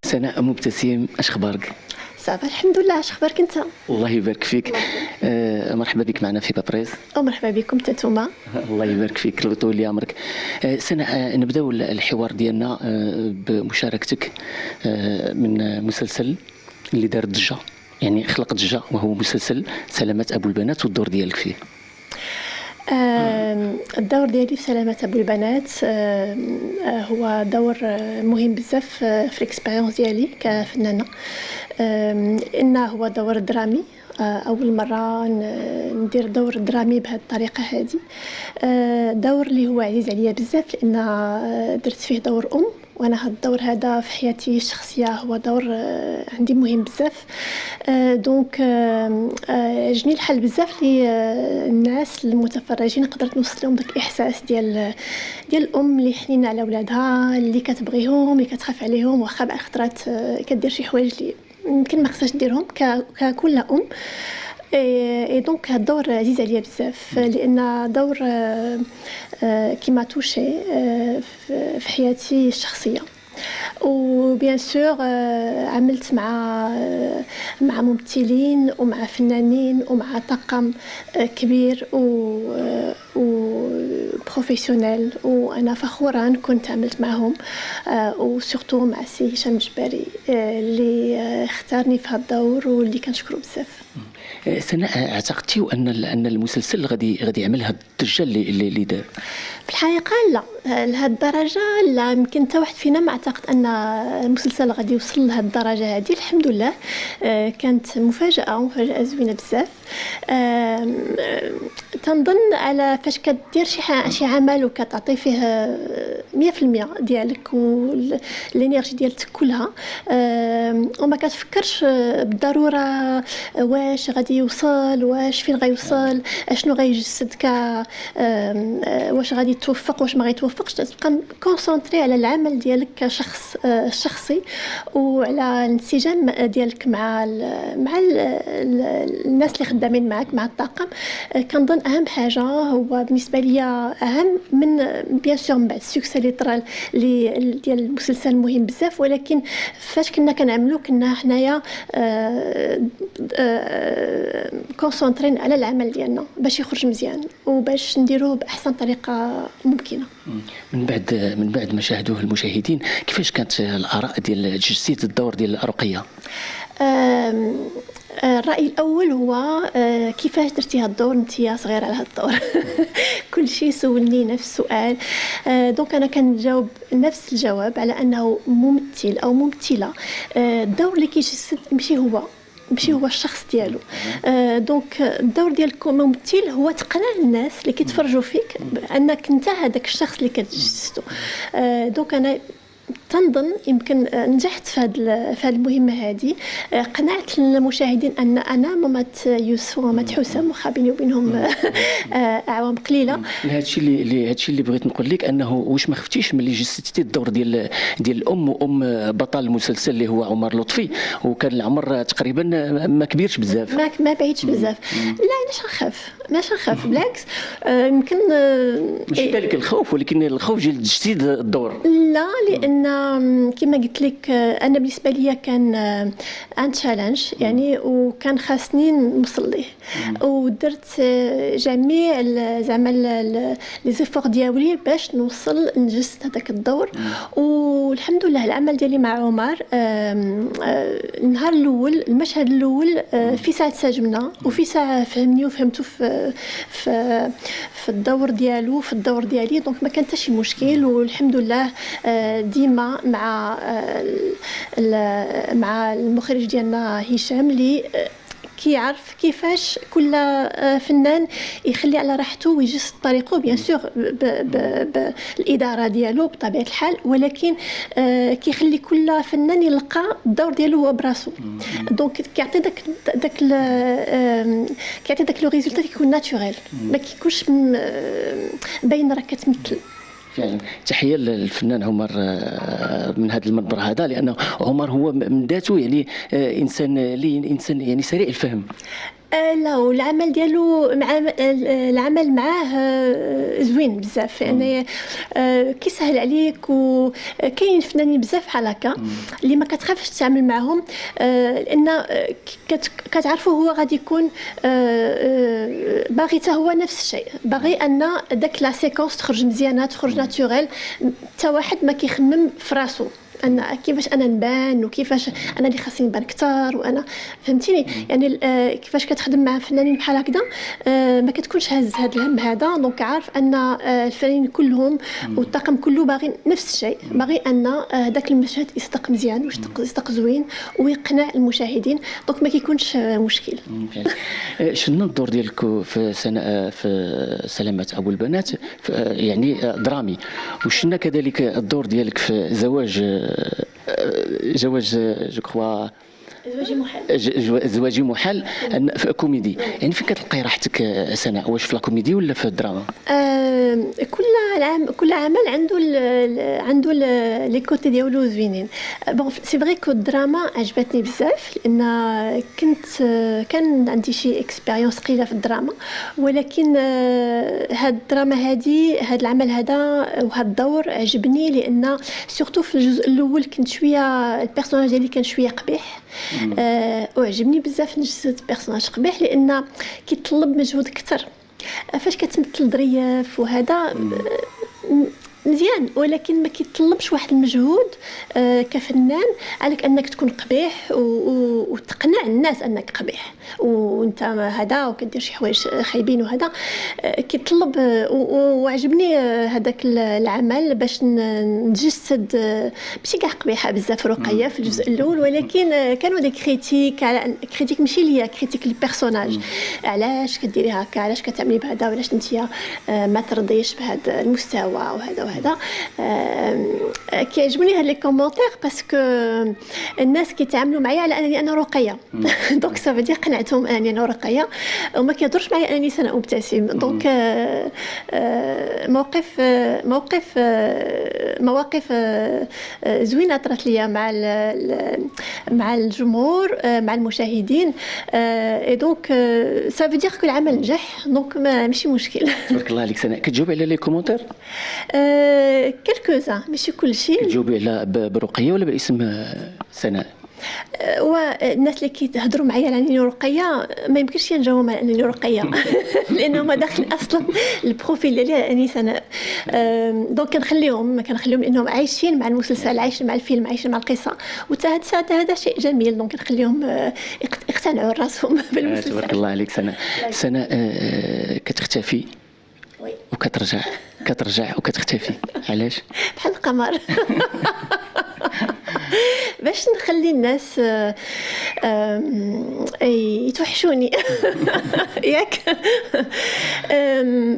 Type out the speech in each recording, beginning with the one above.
سناء مبتسم، اش اخبارك؟ صافا الحمد لله. اش اخبارك انت؟ الله يبارك فيك. مرحبا بك معنا في بابريز. ومرحبا بكم تنتوما. الله يبارك فيك، طول لي عمرك. سناء، نبداو الحوار ديالنا بمشاركتك من مسلسل اللي دار ضجه، يعني خلق ضجه، وهو مسلسل سلامة ابو البنات، والدور ديالك فيه. الدور ديالي في سلامة أبو البنات هو دور مهم بزاف في الاكسبيريونس ديالي كفنانة، إنه هو دور درامي. أول مرة ندير دور درامي بهذه الطريقة هذه. دور اللي هو عزيز عليا بزاف، لأن درت فيه دور أم، وانا هاد الدور هذا في حياتي الشخصيه هو دور عندي مهم بزاف. دونك جني الحال بزاف لي الناس المتفرجين قدرت نوصل لهم داك الاحساس ديال الام اللي حنينه على ولادها، اللي كتبغيهم، اللي كتخاف عليهم، واخا بعض الخطرات كدير شي حوايج اللي يمكن ما خصهاش ديرهم ككل ام. اي دونك هاد الدور عزيز عليا بزاف، لان دور كيما توشي في حياتي الشخصيه. وبيان سور عملت مع ممثلين ومع فنانين ومع طاقم كبير و بروفيسيونيل، وانا فخوره كنت عملت معهم، وسورتو مع سي هشام الجباري اللي اختارني في هذا الدور واللي كنشكرو بزاف. سناء، اعتقدتي ان المسلسل غادي يعمل هاد الضجه اللي دار؟ في الحقيقه لا، لهذه الدرجه لا، يمكن حتى واحد فينا ما اعتقد ان المسلسل غادي يوصل لهذه الدرجه هذه. الحمد لله كانت مفاجاه زوينه بزاف. تنظن على فاش كدير شي عمل وكتعطي فيه 100% ديالك والانرجي ديالك كلها، وما كتفكرش بالضروره واش غادي يوصل، واش فين غيوصل، اشنو غيجسد واش غادي توفق، واش ما غيتوفقش. تبقى كونسونطري على العمل ديالك كشخص شخصي، وعلى الانسجام ديالك مع الناس اللي خدامين معك، مع الطاقم. كنظن اهم حاجه هو بالنسبه لي، اهم من بيان سور من بعد السكسي اللي طرا ديال المسلسل مهم بزاف، ولكن فاش كنا كنعملو كنا حنايا كونسونطرين على العمل ديالنا باش يخرج مزيان وباش نديروه باحسن طريقه ممكنه. من بعد ما شاهدوه المشاهدين، كيفاش كانت الاراء ديال تجسيد الدور ديال رقيه؟ الرأي الأول هو كيفاش درتي هاد الدور انت صغيرة على هاد الدور؟ كل شيء سولني نفس السؤال. دونك أنا كنجاوب نفس الجواب على أنه ممثل أو ممثلة، الدور اللي كيجسد ماشي هو الشخص ديالو. دونك الدور ديالك كممثل هو تقنع الناس اللي كيتفرجوا فيك انك انت هذاك الشخص اللي كتجسده. دونك انا تنظن يمكن نجحت في هذه المهمه هذه. قنعت المشاهدين ان انا مامات يوسف ومامات حسام، واخا بيني وبينهم اعوام قليله. هادشي اللي بغيت نقول لك، انه واش ما خفتيش ملي جسدتي الدور ديال الام بطل المسلسل اللي هو عمر لطفي، وكان العمر تقريبا ما كبيرش بزاف، ما بعيدش بزاف. لا ماش نخاف بالعكس. يمكن ماشي ذلك الخوف، ولكن الخوف ديال تجسيد الدور. لا، لان كما قلت لك انا بالنسبه لي كان ان تشالنج يعني، وكان خاصني نوصل ليه، ودرت جميع زعما لي زيفور ديالي باش نوصل نجسد هذاك الدور. والحمد لله العمل ديالي مع عمر، النهار الاول، المشهد الاول في ساعه سجمنا، وفي ساعه فهمني وفهمته في الدور ديالو، في الدور ديالي. دونك ما كان حتى شي مشكل، والحمد لله ديما مع المخرج ديالنا هشام اللي كيعرف كيفاش كل فنان يخلي على راحته ويجسد طريقه، بيان سور بالاداره ديالو بطبيعه الحال، ولكن كيخلي كل فنان يلقى الدور ديالو هو براسو. دونك كيعطي داك لو ريزولتا كيكون ناتوريل، ما كيكونش باين راك كتمثل. فعلا تحيه للفنان عمر من هذا المنبر هذا، لانه عمر هو من ذاته يعني انسان يعني سريع الفهم. لا، والعمل ديالو مع العمل معاه زوين بزاف، يعني كيسهل عليك. وكاين فنانين بزاف بحال هكا اللي ما كتخافش تتعامل معهم، لان كتعرفوا هو غادي يكون باغي حتى هو نفس الشيء، باغي ان داك لا سيكونس تخرج مزيانه، تخرج ناتوريل. حتى واحد ما كيخمم في راسو انا كيفاش انا نبان، وكيفاش انا اللي خاصني نبان اكثر، وانا فهمتيني يعني. كيفاش كتخدم مع فنانين بحال هكذا ما كتكونش هز هذا الهم هذا. دونك عارف ان الفنانين كلهم والطاقم كله باغي نفس الشيء، باغي ان داك المشهد يصدق مزيان ويصدق زوين ويقنع المشاهدين. دونك ما كيكونش مشكل. شنو الدور ديالك في سلامة ابو البنات، يعني درامي، وشنا كذلك الدور ديالك في زواج جو كخوا زواجي محال في كوميدي؟ يعني فين كتلقاي راحتك سناء؟ واش في لاكوميدي ولا في الدراما؟ كل عمل عنده لي كوتي ديالو زوينين. بون سي فري كو الدراما عجبتني بزاف، لان كان عندي شي اكسبيريونس قليله في الدراما، ولكن هاد الدراما هذا العمل هذا وهذا الدور عجبني، لان سورتو في الجزء الاول كنت شويه البيرسوناج ديالي كان شويه قبيح. وعجبني بزاف نجسد بيرسوناج قبيح، لان كيطلب مجهود اكثر. فاش كتمثل ظريف وهذا مزيان، ولكن ما كيطلبش واحد المجهود كفنان عليك انك تكون قبيح وتقنع الناس انك قبيح وانت هذا وكدير شي حوايج خايبين. وهذا كيطلب. وعجبني هذاك العمل باش نجسد ماشي كاع قبيحه بزاف رقيه في الجزء الاول، ولكن كانوا دي كريتيك ماشي ليا، كريتيك للبيرسوناج. علاش كديري هكا، علاش كتعملي بهذا، وعلاش انت ما ترضيش بهذا المستوى وهذا كيعجبوني هاد لي كومونتير، باسكو الناس كيتعاملوا معايا على انني انا رقيه. دونك سا فدي قنعتهم انني انا رقيه، وما كيهضرش معايا انني سناء مبتسم. دونك مواقف زوينه طرات ليا مع الجمهور، مع المشاهدين. اي دونك سا فدي كو العمل نجح، دونك ماشي مشكل. تبارك الله عليك سناء. كتجاوبي على لي كومونتير؟ كلكوزا، ماشي كل شيء. كتجاوبي على برقيه ولا باسم سناء؟ والناس اللي كيتهضروا معايا على انني رقيه ما يمكنش نجاوبهم على انني رقيه، لانه ما داخل اصلا البروفيل ديالي على اني سناء. دونك كنخليهم لانهم عايشين مع المسلسل، عايشين مع الفيلم، عايشين مع القصه، وهذا شيء جميل. دونك نخليهم يقتنعوا راسهم بالمسلسل. تبارك الله عليك سناء. سناء كتختفي وكترجع وكتختفي، علاش؟ بحال القمر. باش نخلي الناس يتوحشوني. ياك؟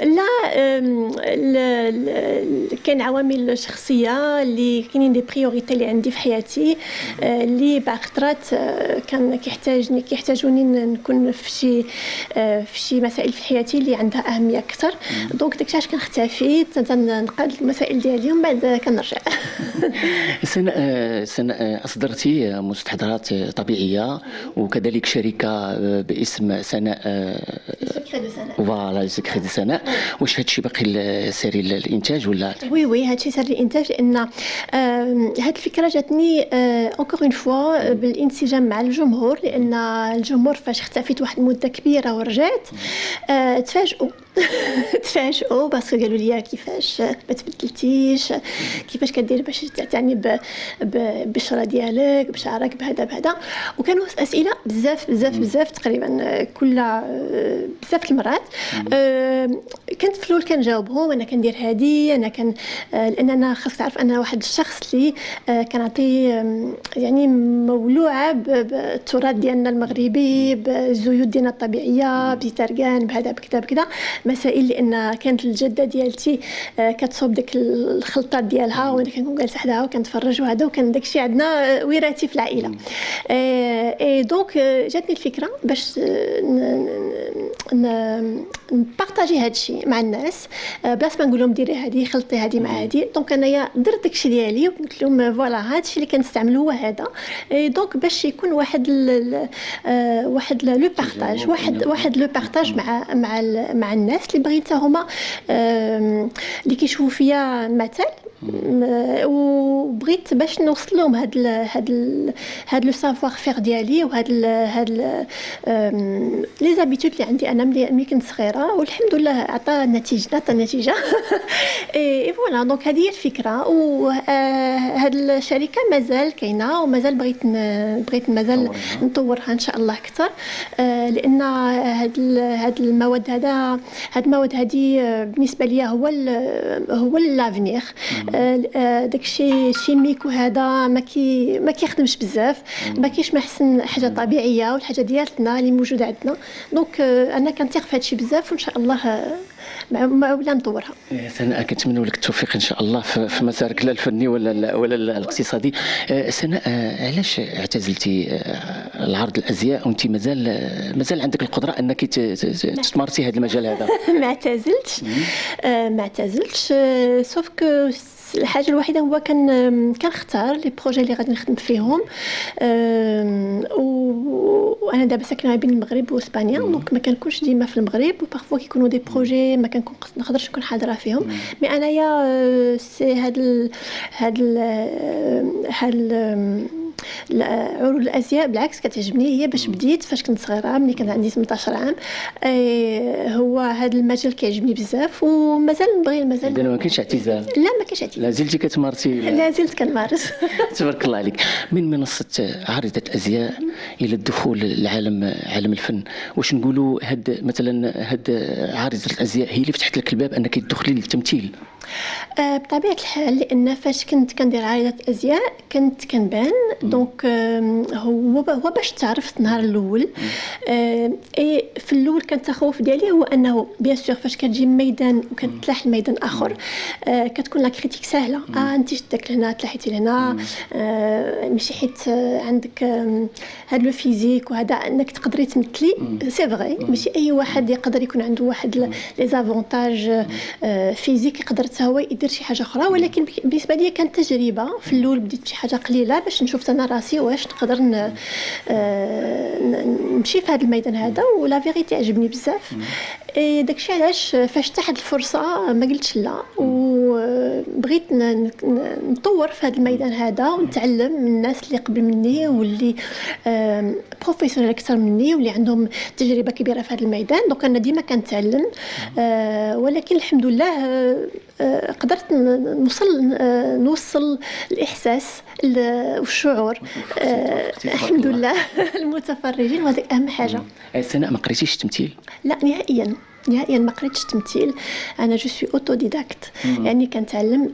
لا، كاين عوامل شخصيه اللي كاينين دي بريوريتي اللي عندي في حياتي، اللي بعض الخطرات كان كيحتاجوني نكون في شي مسائل في حياتي اللي عندها اهميه اكثر. دونك داكشي علاش كنختفي تنقاد المسائل ديالي ومن بعد كنرجع. سناء أصدرتي مستحضرات طبيعية، وكذلك شركة باسم سناء، فوالا سكري دو سناء. واش هادشي باقي ساري الانتاج ولا؟ وي هادشي ساري الانتاج، لان هاد الفكره جاتني اونكور اون فوا بالانسجام مع الجمهور، لان الجمهور فاش اختفيت واحد المده كبيره ورجعت تفاجئوا باسكو قالوا لي كيفاش ما تبدلتيش، كيفاش كدير باش تعتني بالبشره ديالك، بشعرك، بهذا. وكانوا اسئله بزاف تقريبا كل بزاف المرات. كنت في الاول كنجاوبهم، انا كندير هادي، انا لان انا خاصك تعرف انا واحد الشخص اللي كنعطي يعني مولوعه بالتراث ديالنا المغربي، بالزيوت ديالنا الطبيعيه، بزيتركان، بهذا بكذا مسائل. لان كانت الجده ديالتي كتصوب ديك الخلطات ديالها، وانا كنكون جالسه حداها وكنتفرج، وهذا وكان داكشي عندنا وراثي في العائله. دونك جاتني الفكره باش نبارطاجي هذا الشيء مع الناس، بلاص ما نقول لهم ديري هذه خلطي هذه مع هذه. دونك انايا درت داكشي ديالي وقلت لهم فوالا هذا الشيء اللي كنستعمل هو هذا. دونك باش يكون واحد لو بارطاج، واحد لو بارطاج مع الناس اللي باغيين حتى هما اللي كيشوفوا فيا مثل، وبغيت باش نوصل لهم هاد لو سافوار فير ديالي وهاد لي زابيتود اللي عندي انا ملي كنت صغيره، والحمد لله عطى نتيجه اي فوالا. دونك هذه هي الفكره، وهاد الشركه مازال كاينه ومازال بغيت مازال نطورها ان شاء الله اكثر، لان هاد المواد هذه بالنسبه لي هو لافنيغ. داكشي شيميك وهذا ما كيخدمش بزاف، ما كاينش ما احسن حاجه طبيعيه والحاجه ديالتنا اللي موجوده عندنا. دونك انا كنثق في هادشي بزاف، وان شاء الله مع ولا نطورها. سناء كنتمنى لك التوفيق ان شاء الله في مسارك لا الفني ولا الاقتصادي. سناء، علاش اعتزلتي العرض الازياء وانت مازال عندك القدره انك تمارسي هذا المجال هذا؟ ما اعتزلتش سوف كو الحاجه الوحيده هو كنختار لي بروجي اللي غادي نخدم فيهم. وانا دابا ساكنه بين المغرب واسبانيا، دونك ما كنكونش ديما في المغرب، وبارفوا كيكونوا دي بروجي ما نقدرش نكون حاضره فيهم. مي انايا سي هاد عروض الازياء بالعكس كتعجبني، هي باش بديت فاش كنت صغيره ملي كان عندي 18 عام. هو هذا المجال كيعجبني بزاف ومازال نبغي مازال. ما كاينش اعتزال؟ لا ما كاينش اعتزال، لا زلتي كتمارسي؟ لا زلت كنمارس. تبارك الله عليك. من منصه عارضه الازياء الى الدخول لعالم الفن، واش نقولوا هاد عارضه الازياء هي اللي فتحت لك الباب انك تدخلي للتمثيل؟ بطبيعه الحال، لان فاش كنت كندير عارضه ازياء كنت كنبان. دونك هو باش تعرفت النهار الاول. في الاول كان التخوف ديالي هو انه بيان سور فاش كتجي ميدان وكتلاح الميدان اخر كتكون لا كريتيك سهله. انت شدك لهنا تلاحيتي لهنا، ماشي حيت عندك هذا لو فيزيك وهذا انك تقدري تمثلي. سي فري ماشي اي واحد يقدر يكون عنده واحد لي زافونتاج فيزيك يقدر حتى هو يدير شي حاجه اخرى. ولكن بالنسبه لي كانت تجربه. في الاول بديت بشي حاجه قليله باش نشوف انا راسي واش نقدر نمشي في هذا الميدان هذا، ولا فيغيتي عجبني بزاف. داكشي علاش فاش تحت الفرصه ما قلتش لا، وبغيت نطور في هذا الميدان هذا ونتعلم من الناس اللي قبل مني واللي بروفيسيونيل اكثر مني واللي عندهم تجربه كبيره في هذا الميدان. دونك انا ديما كنتعلم، ولكن الحمد لله قدرت نوصل الاحساس والشعور الحمد لله المتفرجين، وهذا اهم حاجه. سناء، ما قريتيش التمثيل؟ لا نهائيا ما قريتش التمثيل. انا جو سوي اوتوديداكت، يعني كنتعلم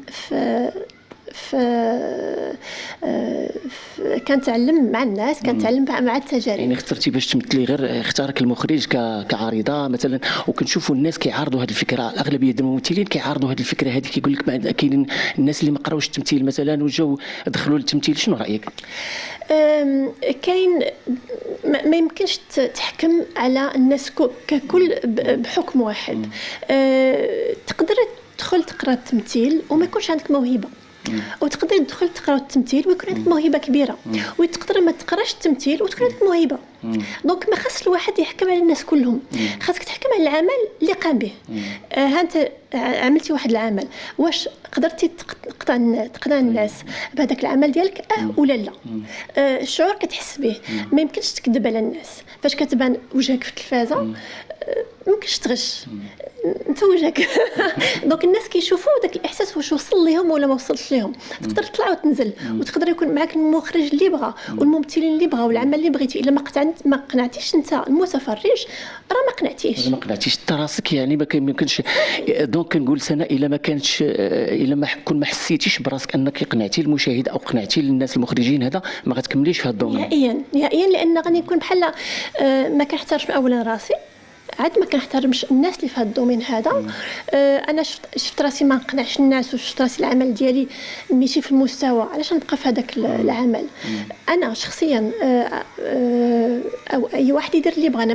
كنتعلم مع الناس، كنتعلم مع التجارب. يعني اخترتي باش تمثلي غير اختارك المخرج كعارضه مثلا، وكنشوفوا الناس كيعارضوا هذه الفكره. اغلبيه الممثلين كيعارضوا هذه الفكره هذه، كيقول لك كاينين الناس اللي ما قراوش التمثيل مثلا وجاو دخلوا للتمثيل. شنو رايك؟ كاين ما يمكنش تحكم على الناس ككل بحكم واحد. تقدر تدخل تقرا التمثيل وما يكونش عندك موهبه، وتقدر تدخل تقرا التمثيل ويكون عندك موهبه كبيره، وتقدر ما تقراش التمثيل وتكون عندك موهبه. دونك ما خاص الواحد يحكم على الناس كلهم، خاصك تحكم على العمل اللي قام به. ها انت عملتي واحد العمل، واش قدرتي تقنع الناس بهذاك العمل ديالك ولا لا؟ الشعور كتحس به، ما يمكنش تكذب على الناس. فاش كتبان وجهك في التلفازه ممكنش تغش انت وجهك. دونك الناس كيشوفوا داك الاحساس واش وصل لهم ولا ما وصلش لهم. تقدر تطلع وتنزل، وتقدر يكون معك المخرج اللي بغى والممثلين اللي بغى والعمل اللي بغيتي. الا ما قنعتيش انت المتفرج راه ما قنعتيش انت راسك، يعني ما يمكنش. دونك كنقول سناء، الا ما حسيتيش براسك انك قنعتي المشاهد او قنعتي الناس المخرجين، هذا ما غتكمليش في هذا الدومين نهائيا. لان غادي نكون بحال ما كنحترمش اولا راسي، عاد ما كنحترمش الناس اللي في هذا الدومين هذا. انا شفت راسي ما نقنعش الناس، وشفت راسي العمل ديالي ماشي في المستوى، علاش نبقى في هذاك العمل؟ انا شخصيا او اي واحد يدير اللي بغى، انا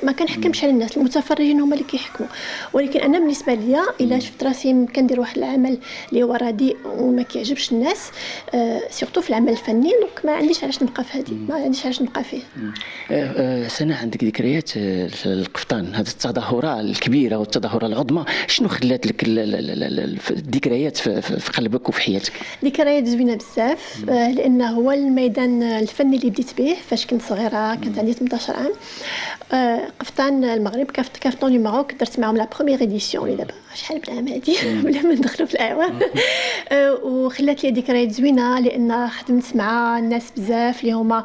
ما كنحكمش على الناس، المتفرجين هما اللي كيحكموا. ولكن انا بالنسبه ليا الا شفت راسي كندير واحد العمل اللي هو رديء وما كيعجبش الناس، سورتو في العمل الفني، دونك ما عنديش علاش نبقى في هذه، ما عنديش علاش نبقى فيه. سنة، عندك ذكريات القفطان، هذه التظاهرة الكبيرة والتظاهرة العظمى، شنو خلات لك الذكريات في قلبك وفي حياتك؟ ذكريات زوينه بزاف، لانه هو الميدان الفني اللي بديت به فاش كنت صغيره، كانت عندي 18 عام. قفطان المغرب كافطون لي ماروك درت معهم لا بروميير اديسيون، اللي دابا شحال من عام هادي بلا ما ندخلوا في الاعوام. وخلات لي ذكريات زوينه، لان خدمت مع الناس بزاف اللي هما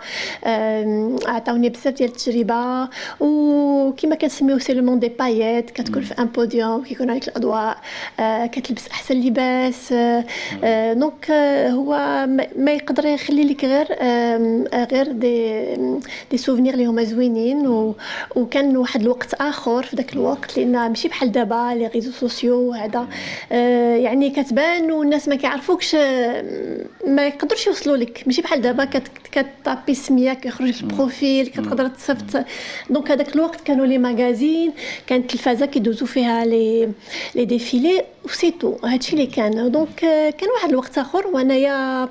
عطاوني بزاف ديال التجربه، وكما كنسميو سي لو مون دي بايات، كتكون في ان بوديوم كيكون عليك الاضواء، كتلبس احسن لباس. دونك هو ما يقدر يخلي لك غير دي سوفينير اللي هما زوينين. وكان واحد الوقت اخر في ذاك الوقت، لان ماشي بحال دابا لي ريزو سوسيو هذا، يعني كتبان والناس ما كيعرفوكش، ما يقدروش يوصلوا لك، ماشي بحال دابا كتطابي سميتك يخرج لك البروفيل، كتقدر تصيفط. دونك هذاك الوقت كانوا لي ماغازين، كانت التلفازه كيدوزوا فيها لي ديفيلي وسيتو، هادشي اللي كان. دونك كان واحد الوقت اخر، وانايا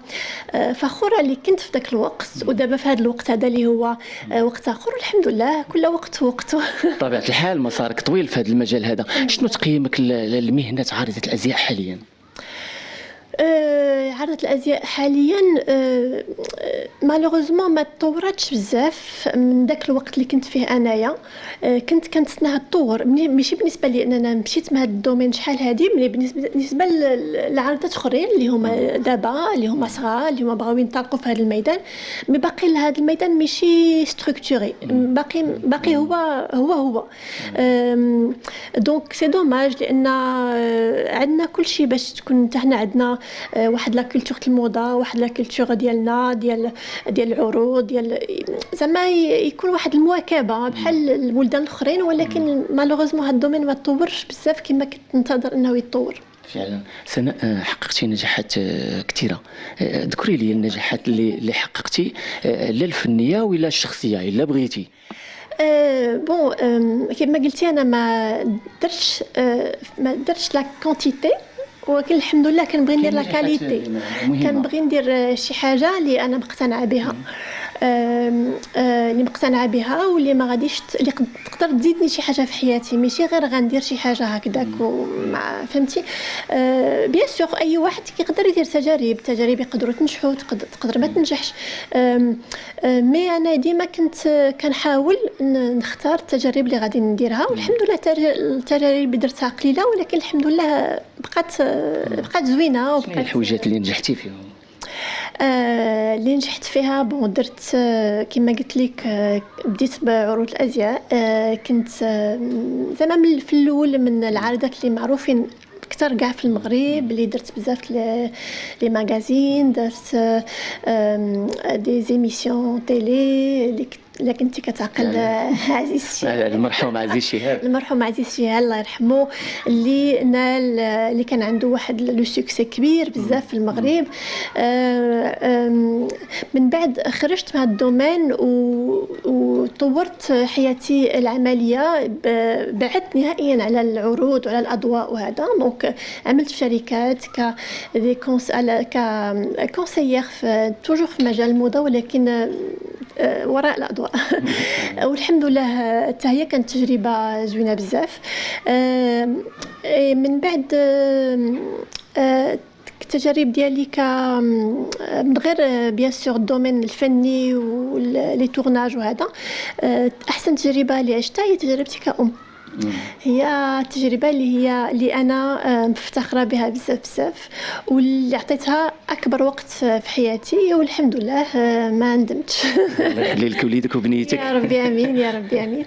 فخوره اللي كنت في ذاك الوقت، ودابا في هذا الوقت هذا اللي هو وقت اخر، والحمد لله كل وقت وقته. بطبيعة الحال مسارك طويل في هذا المجال هذا. شنو تقييمك لمهنة عارضة الازياء حاليا؟ عرض الازياء حاليا مالوغوزمون ما تطوراتش بزاف من داك الوقت اللي كنت فيه انايا. كنت كنتسناها تطور، ماشي بالنسبه لي اننا مشيت من هذا الدومين شحال هذه، ملي بالنسبه لعرضات اخرين اللي هما دابا، اللي هما صغار، اللي هما بغاو ينطلقوا في هذا الميدان، مي باقي هذا الميدان ماشي ستركتوري، باقي هو. دونك سي دوماج، لان عندنا كل شيء باش تكون حنا عندنا واحد لا كولتور الموضه، واحد لا كولتور ديالنا ديال العروض، ديال زعما يكون واحد المواكبه بحال البلدان الاخرين. ولكن مالوغوزمون هذا الدومين ما تطورش بزاف كما كنت ننتظر انه يتطور. فعلا سناء، حققتي نجاحات كثيره. ذكري لي النجاحات اللي حققتي، لا الفنيه ولا الشخصيه الا بغيتي. بون كما قلتي انا ما درتش لا كونتيتي، ولكن الحمد لله كنبغي ندير لا كاليتي، كنبغي ندير شي حاجه اللي انا مقتنعه بها، اللي مقتنعه بها، واللي ما غاديش اللي تقدر تزيدني شي حاجه في حياتي، ماشي غير غندير شي حاجه هكذاك ومع فهمتي. بيان سور اي واحد كيقدر يدير تجارب يقدروا تنجحوا، تقدر ما تنجحش. مي انا ديما كنت كنحاول نختار التجارب اللي غادي نديرها، والحمد لله التجارب اللي درتها قليله، ولكن الحمد لله بقات زوينه. وبقات الحويجات اللي نجحتي فيهم؟ اللي نجحت فيها درت كما قلت لك، بديت بعروض الازياء. كنت زعما في الاول من العارضات اللي معروفين اكثر كاع في المغرب، اللي درت بزاف لي ماغازين، درت دي زيميسيون تيلي اللي كنتي كتعقل عزيز الشهاب، المرحوم عزيز الشهاب، المرحوم عزيز الشهاب الله يرحمه، اللي نال، اللي كان عنده واحد لو سوكسي كبير بزاف في المغرب. من بعد خرجت من هذا الدومين وطورت حياتي العمليه، بعدت نهائيا على العروض وعلى الاضواء وهذا. دونك عملت في شركات كونسيير توجور في مجال الموضه، ولكن وراء الأضواء. والحمد لله حتى هي كانت تجربة زوينة بزاف. من بعد التجارب ديالي من غير بيان سور الدومين الفني ولي تورناج وهذا، احسن تجربه اللي عشتها هي تجربتي كأم. هي تجربة اللي أنا مفتخرة بها بزاف واللي عطيتها أكبر وقت في حياتي والحمد لله ما ندمتش. الله يخلي لك وليدك وبنيتك. يا ربي امين يا ربي امين.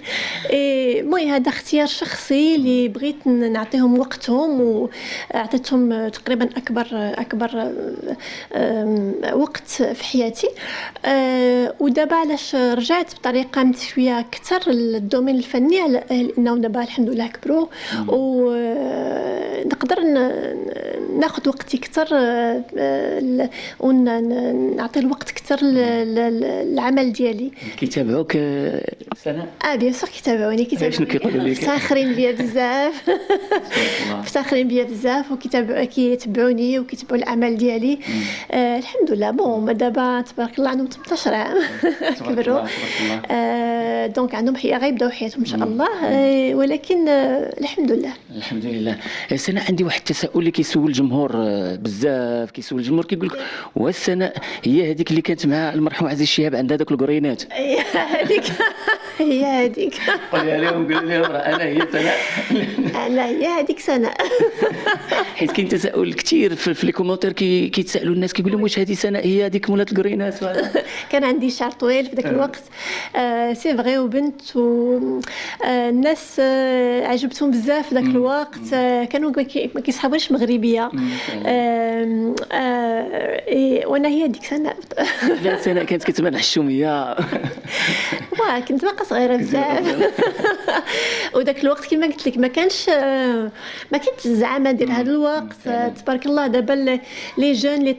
المهم هذا اختيار شخصي اللي بغيت نعطيهم وقتهم وعطيتهم تقريبا اكبر وقت في حياتي. ودابا علاش رجعت بطريقه شويه اكثر للدومين الفني لانه دابا الحمد لله كبروا ونقدر ناخذ وقتي اكثر ونعطي الوقت اكثر للعمل ديالي. كيتابعوك سناء؟ بيان سور كيتابعوني شنو كيقولوا لك؟ مفتخرين بيا بزاف. مفتخرين بيا بزاف كيتبعوني وكيتبعوا الاعمال ديالي. الحمد لله بون دابا تبارك الله عندهم 18 عام كبروا. دونك عندهم غيبداو حياتهم ان شاء الله. ولكن الحمد لله الحمد لله. سناء عندي واحد التساؤل اللي كيسول الجمهور بزاف، كيسول الجمهور كيقول لك واش سناء هي هذيك اللي كانت مع المرحوم عزيز الشهاب عندها داك القرينات؟ هذيك هي هذيك. قولي لهم قول لهم انا هي سناء. انا هي هذيك سناء. حيت كاين تساؤل كثير في لي كومونتير كيتسالوا الناس كيقول لهم واش هذه سناء هي هذيك مولات القرينات؟ كان عندي شعر طويل في ذاك الوقت سي فغي وبنت والناس عجبتهم بزاف في ذاك الوقت. كانوا ما كيصحابونيش مغربيه. وانا هي هذيك سناء. لا سناء كانت كتبان حشوميه. كنت باقا صغيره بزاف. وداك الوقت كما قلت لك ما كانش الزعامه ديال هذا الوقت. تبارك الله دابا لي جون اللي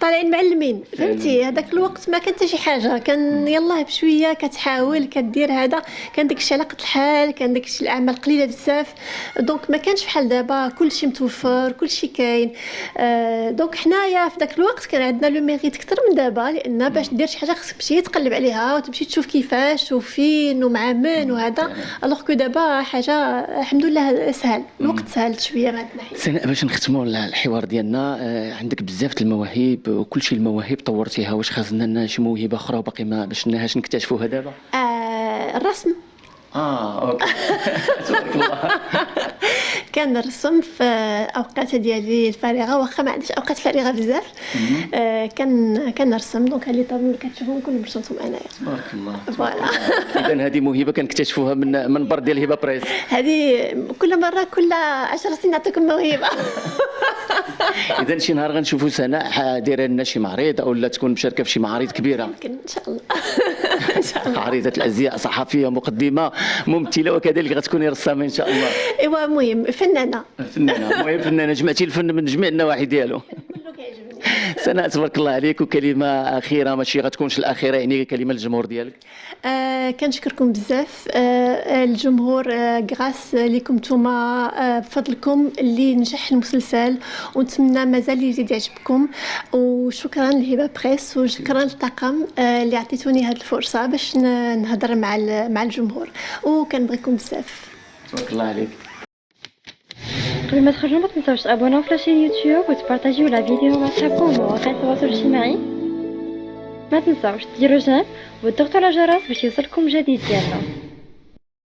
طالعين معلمين فهمتي. هذاك الوقت ما كانت شي حاجه، كان يلاه بشويه كتحاول كدير هذا. كان داكشي على قد الحال، كان داكشي الاعمال قليله بزاف. دونك ما كانش بحال دابا كلشي متوفر كلشي كاين. دونك حنايا في داك الوقت كان عندنا لو ميريت اكثر من دابا، لان باش دير شي حاجه خصك تمشي تقلب عليها وتمشي تشوف كيفاش وفين ومع من وهذا. الوغ كو دابا حاجه الحمد لله سهل، الوقت سهل شويه من هاد الناحيه. سناء باش نختموا الحوار ديالنا، عندك بزاف د المواهب وكل شيء المواهب طورتيها، واش خاصنا لنا شي موهبه اخرى وباقي ما باش نكتشفوها دابا؟ الرسم. اوكي. تبارك الله. كنرسم في اوقات ديالي الفارغه، واخا ما عنديش اوقات فارغه بزاف. كنرسم. دونك هاد لي طابلو اللي كتشوفهم كلهم رسمتهم انايا. تبارك الله. فوالا. اذا هذه موهبه كنكتشفوها من منبر ديال هبه بريس. هذه كل مره كل 10 سنين نعطيكم موهبه. اذا شي نهار غنشوفوا سناء دايره لنا شي معرض او لا تكون مشاركه في شي معارض كبيره. يمكن ان شاء الله. ان شاء الله. عريضه الازياء، صحفيه، مقدمه، ممثله، وكذلك غتكوني رسامه ان شاء الله. ايوا المهم فنانه. المهم فنانه، جمعتي الفن من جميع النواحي ديالو. كله كيعجبني. سناء تبارك الله عليك. وكلمه اخيره ماشي غتكونش الاخيره، يعني كلمه للجمهور ديالك. كنشكركم بزاف الجمهور. غراس ليكم نتوما بفضلكم اللي نجح المسلسل، ونتمنى مازال يزيد يعجبكم. وشكرا لهبه بريس وشكرا للطاقم اللي عطيتوني هذه الفرصه باش نهضر مع الجمهور، وكنبغيكم بزاف. تبارك الله عليك. قبل ما تخرجوا ما تنساوش تابوناو في لاشين يوتيوب وتبارطاجيو لا فيديو مع صحابكم ومواقع التواصل الاجتماعي. ما تنساوش ديروا جيم وتضغطوا على الجرس باش يوصلكم جديد ديالنا.